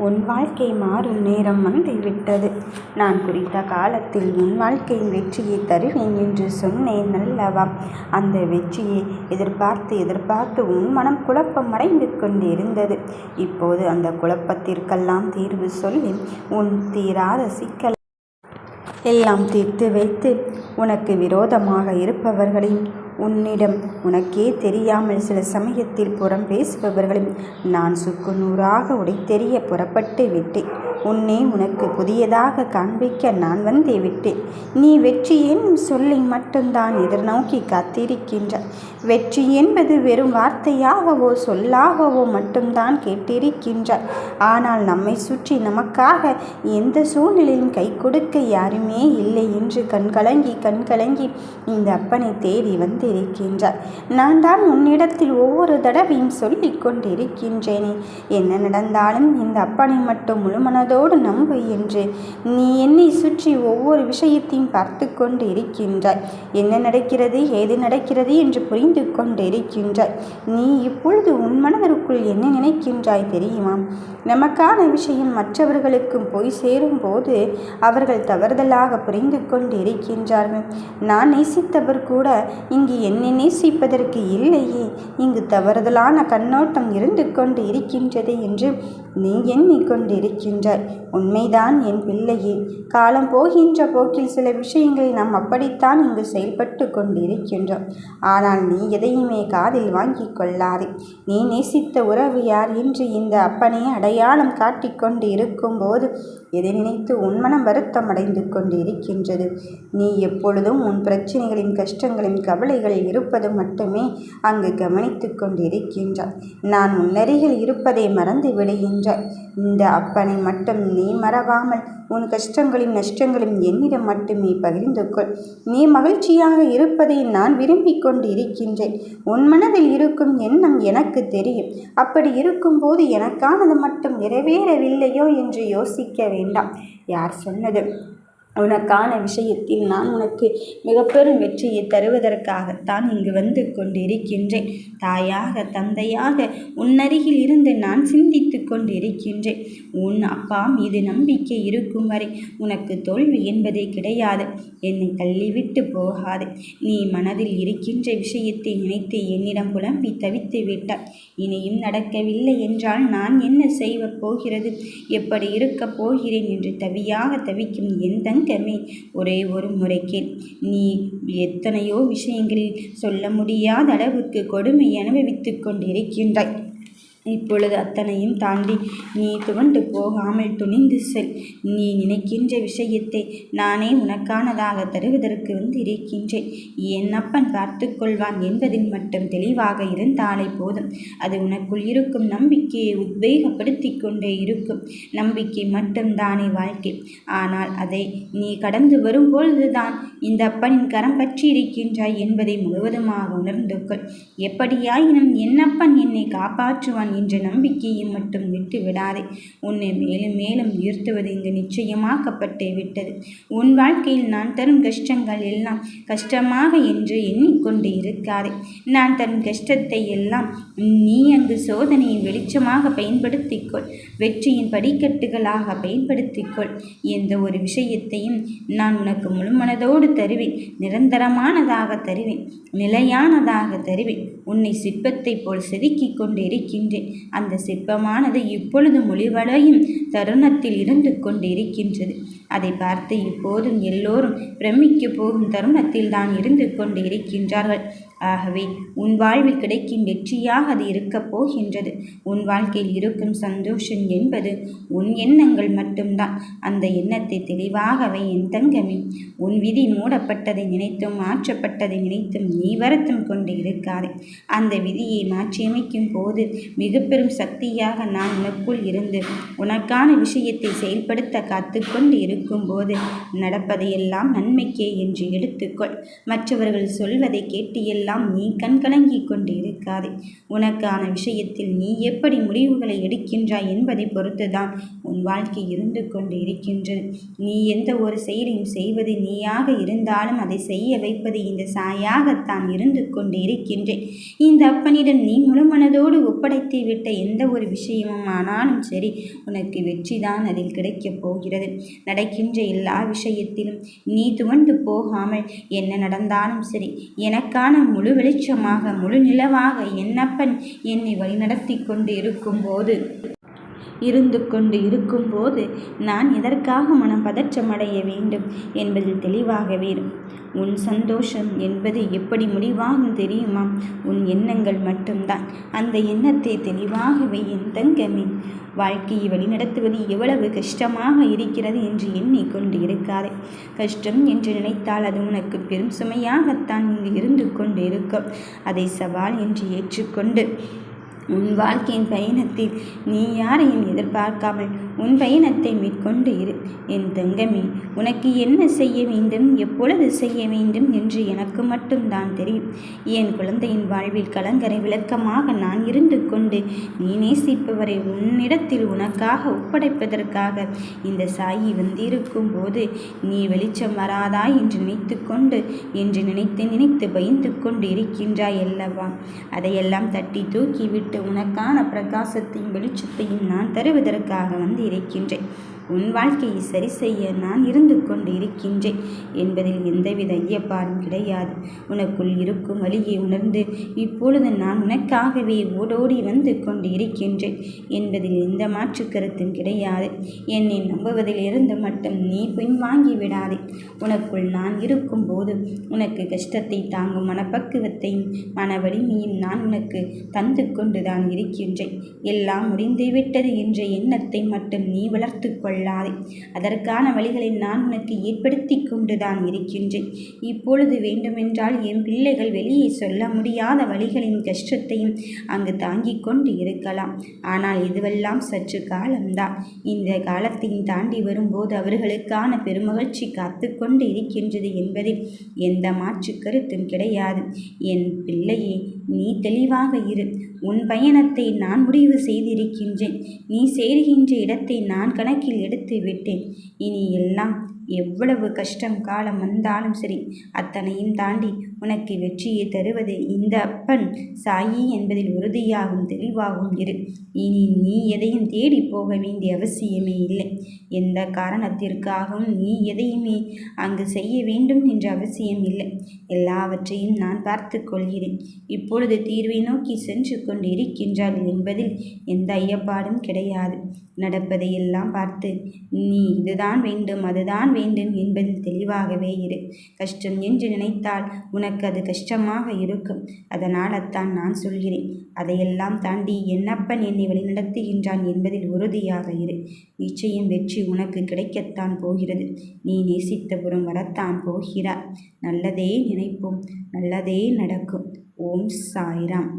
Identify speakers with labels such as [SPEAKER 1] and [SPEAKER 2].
[SPEAKER 1] உன் வாழ்க்கை மாறும் நேரம் வந்துவிட்டது. நான் குறித்த காலத்தில் உன் வாழ்க்கையின் வெற்றியை தருவேன் என்று சொன்னேன் அல்லவா? அந்த வெற்றியை எதிர்பார்த்து உன் மனம் குழப்பம் அடைந்து கொண்டிருந்தது. இப்போது அந்த குழப்பத்திற்கெல்லாம் தீர்வு சொல்லி உன் தீராத சிக்கல் எல்லாம் தீர்த்து வைத்து உனக்கு விரோதமாக இருப்பவர்களையும் உன்னிடம் உனக்கே தெரியாமல் சில சமயத்தில் புறம் பேசுபவர்களையும் நான் சுக்குநூறாக உடைத்தெறிய புறப்பட்டு விட்டேன். உனக்கு புதியதாக காண்பிக்க நான் வந்தே விட்டேன். நீ வெற்றி என்னும் சொல்லை மட்டும்தான் எதிர்நோக்கி காத்திருக்கின்றாய். வெற்றி என்பது வெறும் வார்த்தையாகவோ சொல்லாகவோ மட்டும்தான் கேட்டிருக்கின்றாய். ஆனால் நம்மை சுற்றி நமக்காக எந்த சூழ்நிலையும் கை கொடுக்க யாருமே இல்லை என்று கண்கலங்கி இந்த அப்பனை தேடி வந்திருக்கின்றாய். நான் தான் உன்னிடத்தில் ஒவ்வொரு தடவையும் சொல்லிக் கொண்டிருக்கின்றேனே, என்ன நடந்தாலும் இந்த அப்பனை மட்டும் முழுமனதோடு நம்பு என்று. நீ என்னை சுற்றி ஒவ்வொரு விஷயத்தையும் பார்த்து கொண்டு இருக்கின்றாய். என்ன நடக்கிறது ஏது நடக்கிறது என்று புரிந்து கொண்டு இருக்கின்றாய். நீ இப்பொழுது உன் மனதிற்குள் என்ன நினைக்கின்றாய் தெரியுமா? நமக்கான விஷயம் மற்றவர்களுக்கும் போய் சேரும் போது அவர்கள் தவறுதலாக புரிந்து கொண்டு இருக்கின்றார்கள். நான் நேசித்தவர் கூட இங்கு என்னை நேசிப்பதற்கு இல்லையே, இங்கு தவறுதலான கண்ணோட்டம் இருந்து கொண்டு இருக்கின்றது என்று நீ எண்ணிக்கொண்டிருக்கின்றாய். உண்மைதான் என் பிள்ளையே. காலம் போகின்ற போக்கில் சில விஷயங்களை நாம் அப்படித்தான் இங்கு செயல்பட்டு கொண்டிருக்கின்றோம். ஆனால் நீ எதையுமே காதில் வாங்கி கொள்ளாதே. நீ நேசித்த உறவு யார் என்று இந்த அப்பனை அடையாளம் காட்டிக்கொண்டு இருக்கும் போது எதை நினைத்து உன் மனம் வருத்தம் அடைந்து கொண்டு இருக்கின்றது? நீ எப்பொழுதும் உன் பிரச்சனைகளின் கஷ்டங்களின் கவலைகளில் இருப்பது மட்டுமே அங்கு கவனித்து கொண்டு இருக்கின்றாய். நான் உன்னருகில் இருப்பதை மறந்து விடுகின்றாய். இந்த அப்பனை மட்டும் நீ மறவாமல் உன் கஷ்டங்களின் நஷ்டங்களும் என்னிடம் மட்டுமே பகிர்ந்து கொள். நீ மகிழ்ச்சியாக இருப்பதை நான் விரும்பிக் கொண்டு இருக்கின்றேன். உன் மனதில் இருக்கும் எண்ணம் எனக்கு தெரியும். அப்படி இருக்கும்போது எனக்கானது மட்டும் நிறைவேறவில்லையோ என்று யோசிக்க வேண்டாம். யார் சொன்னது? உனக்கான விஷயத்தில் நான் உனக்கு மிக பெரும் வெற்றியை தருவதற்காகத்தான் இங்கு வந்து கொண்டிருக்கின்றேன். தாயாக தந்தையாக உன்னருகில் இருந்து நான் சிந்தித்து கொண்டிருக்கின்றேன். உன் அப்பா மீது நம்பிக்கை இருக்கும் வரை உனக்கு தோல்வி என்பதே கிடையாது. என்னை தள்ளிவிட்டு போகாது. நீ மனதில் இருக்கின்ற விஷயத்தை நினைத்து என்னிடம் புலம்பி தவித்து விட்டாய். இனியும் நடக்கவில்லை என்றால் நான் என்ன செய்ய போகிறது, எப்படி இருக்கப் போகிறேன் என்று தவியாக தவிக்கும் என் தங்கமே, ஒரே ஒரு முறை கேள். நீ எத்தனையோ விஷயங்களில் சொல்ல முடியாத அளவுக்கு கொடுமை அனுபவித்துக் கொண்டிருக்கின்றாய். இப்பொழுது அத்தனையும் தாண்டி நீ துவண்டு போகாமல் துணிந்து செல். நீ நினைக்கின்ற விஷயத்தை நானே உனக்கானதாக தருவதற்கு வந்து இருக்கின்றேன். என் அப்பன் பார்த்து கொள்வான் என்பதில் மட்டும் தெளிவாக இருந்தாலே போதும். அது உனக்குள் இருக்கும் நம்பிக்கையை உத்வேகப்படுத்தி கொண்டே இருக்கும். நம்பிக்கை மட்டும்தானே வாழ்க்கை. ஆனால் அதை நீ கடந்து வரும்பொழுதுதான் இந்த அப்பனின் கரம் பற்றி இருக்கின்றாய் என்பதை முழுவதுமாக உணர்ந்து கொள். எப்படியாயினும் என் அப்பன் என்னை காப்பாற்றுவான் என்ற நம்பிக்கையை மட்டும் விட்டு விடாதே. உன்னை மேலும் மேலும் உயர்த்துவது இங்கு நிச்சயமாக்கப்பட்டு விட்டது. உன் வாழ்க்கையில் நான் தரும் கஷ்டங்கள் எல்லாம் கஷ்டமாக என்று எண்ணிக்கொண்டு இருக்காதே. நான் தரும் கஷ்டத்தை எல்லாம் நீ அங்கு சோதனையின் வெளிச்சமாக பயன்படுத்திக்கொள். வெற்றியின் படிக்கட்டுகளாக பயன்படுத்திக்கொள். எந்த ஒரு விஷயத்தையும் நான் உனக்கு முழுமனதோடு தருவேன். நிரந்தரமானதாக தருவேன். நிலையானதாக தருவேன். உன்னை சிற்பத்தை போல் செதுக்கிக் கொண்டு இருக்கின்றேன். அந்த சிற்பமானது இப்பொழுது மொழிவடையும் தருணத்தில் இருந்து கொண்டு இருக்கின்றது. அதை பார்த்து இப்போதும் எல்லோரும் பிரமிக்க போகும் தருணத்தில் தான் இருந்து கொண்டு இருக்கின்றார்கள். ஆகவே உன் வாழ்வில் கிடைக்கும் வெற்றியாக அது இருக்கப் போகின்றது. உன் வாழ்க்கையில் இருக்கும் சந்தோஷம் என்பது உன் எண்ணங்கள் மட்டும்தான். அந்த எண்ணத்தை தெளிவாகவே என் தங்கமே. உன் விதி மூடப்பட்டதை நினைத்தும் மாற்றப்பட்டதை நினைத்தும் நீ வருத்தம் கொண்டு இருக்காதே. அந்த விதியை மாற்றியமைக்கும் போது மிக பெரும் சக்தியாக நான் உனக்குள் இருந்து உனக்கான விஷயத்தை செயல்படுத்த காத்து கொண்டு இருக்கும்போது நடப்பதையெல்லாம் நன்மைக்கே என்று எடுத்துக்கொள். மற்றவர்கள் சொல்வதை கேட்டு எல்லாம் நீ கண்கலங்கி கொண்டு இருக்காதே. உனக்கான விஷயத்தில் நீ எப்படி முடிவுகளை எடுக்கின்றாய் என்பதை பொறுத்துதான் உன் வாழ்க்கை இருந்து கொண்டு இருக்கின்றது. நீ எந்த ஒரு செயலையும் செய்வது நீயாக இருந்தாலும் அதை செய்ய வைப்பது இந்த சாயாகத்தான் இருந்து கொண்டு இருக்கின்றேன். இந்த அப்பனிடம் நீ முழுமனதோடு ஒப்படைத்து விட்ட எந்த ஒரு விஷயமும் ஆனாலும் சரி, உனக்கு வெற்றிதான் அதில் கிடைக்கப் போகிறது. நடக்கின்ற எல்லா விஷயத்திலும் நீ துவண்டு போகாமல் என்ன நடந்தாலும் சரி, எனக்கான முழு வெளிச்சமாக முழு நிலவாக என்னப்பன் என்னை வழிநடத்தி கொண்டு இருக்கும்போது நான் எதற்காக மனம் பதற்றமடைய வேண்டும் என்பதில் தெளிவாகவே உன் சந்தோஷம் என்பது எப்படி முடிவாகும் தெரியுமா? உன் எண்ணங்கள் மட்டும்தான். அந்த எண்ணத்தை தெளிவாகவே என் தங்கமே. வாழ்க்கையை வழிநடத்துவது எவ்வளவு கஷ்டமாக இருக்கிறது என்று எண்ணிக்கொண்டு இருக்காதே. கஷ்டம் என்று நினைத்தால் அது உனக்கு பெரும் சுமையாகத்தான் இங்கு இருந்து கொண்டு இருக்கும். அதை சவால் என்று ஏற்றுக்கொண்டு உன் வாழ்க்கையின் பயணத்தில் நீ யாரையும் எதிர்பார்க்காமல் உன் பயணத்தை மேற்கொண்டு இரு. என் தங்கமே, உனக்கு என்ன செய்ய வேண்டும், எப்பொழுது செய்ய வேண்டும் என்று எனக்கு மட்டும்தான் தெரியும். என் குழந்தையின் வாழ்வில் கலங்கரை விளக்கமாக நான் இருந்து கொண்டு நீ நேசிப்பவரை உன்னிடத்தில் உனக்காக ஒப்படைப்பதற்காக இந்த சாயி வந்திருக்கும் போது நீ வெளிச்சம் வராதா என்று நினைத்து பயந்து கொண்டு இருக்கின்றாய் அல்லவா? அதையெல்லாம் தட்டி தூக்கிவிட்டு உனக்கான பிரகாசத்தையும் வெளிச்சத்தையும் நான் தருவதற்காக வந்து இருக்கின்றேன். உன் வாழ்க்கையை சரி செய்ய நான் இருந்து கொண்டு இருக்கின்றேன் என்பதில் எந்தவித ஐயப்பாடும் கிடையாது. உனக்குள் இருக்கும் வழியை உணர்ந்து இப்பொழுது நான் உனக்காகவே ஓடோடி வந்து கொண்டு இருக்கின்றேன் என்பதில் எந்த மாற்று கருத்தும் கிடையாது. என்னை நம்புவதில் இருந்து மட்டும் நீ பின்வாங்கி விடாதே. உனக்குள் நான் இருக்கும் போது உனக்கு கஷ்டத்தை தாங்கும் மனப்பக்குவத்தையும் மன வலிமையும் நான் உனக்கு தந்து கொண்டுதான் இருக்கின்றேன். எல்லாம் முடிந்துவிட்டது என்ற எண்ணத்தை மட்டும் நீ வளர்த்து கொள்ளாதே. அதற்கான வழிகளை நான் உனக்கு ஏற்படுத்தி கொண்டுதான் இருக்கின்றேன். இப்பொழுது வேண்டுமென்றால் என் பிள்ளைகள் வெளியே சொல்ல முடியாத வழிகளின் கஷ்டத்தையும் அங்கு தாங்கிக் கொண்டு இருக்கலாம். ஆனால் இதுவெல்லாம் சற்று காலம்தான். இந்த காலத்தையும் தாண்டி வரும்போது அவர்களுக்கான பெருமகிழ்ச்சி காத்து கொண்டு இருக்கின்றது என்பதில் எந்த மாற்று கருத்தும் கிடையாது. என் பிள்ளையே, நீ தெளிவாக இரு. உன் பயணத்தை நான் முடிவு செய்திருக்கின்றேன். நீ சேருகின்ற இடத்தை நான் கணக்கில் எடுத்து விட்டேன். இனி எல்லாம் எவ்வளவு கஷ்டம் காலம் வந்தாலும் சரி, அத்தனையும் தாண்டி உனக்கு வெற்றியை தருவது இந்த அப்பன் சாயி என்பதில் உறுதியாகவும் தெளிவாகவும் இரு. இனி நீ எதையும் தேடி போக வேண்டிய அவசியமே இல்லை. எந்த காரணத்திற்காகவும் நீ எதையுமே அங்கு செய்ய வேண்டும் என்ற அவசியம் இல்லை. எல்லாவற்றையும் நான் பார்த்து கொள்கிறேன். இப்பொழுது தீர்வை நோக்கி சென்று கொண்டு இருக்கின்றாள் என்பதில் எந்த ஐயப்பாடும் கிடையாது. நடப்பதையெல்லாம் பார்த்து நீ இதுதான் வேண்டும் அதுதான் வேண்டும் என்பதில் தெளிவாகவே இரு. கஷ்டம் என்று நினைத்தால் உனக்கு அது கஷ்டமாக இருக்கும். அதனால்தான் நான் சொல்கிறேன், அதையெல்லாம் தாண்டி என்னப்பன் என்னை வழிநடத்துகின்றான் என்பதில் உறுதியாக இரு. நிச்சயம் வெற்றி உனக்கு கிடைக்கத்தான் போகிறது. நீ நேசித்தபுறம் வரத்தான் போகிறார். நல்லதே நினைப்போம், நல்லதே நடக்கும். ஓம் சாய்ராம்.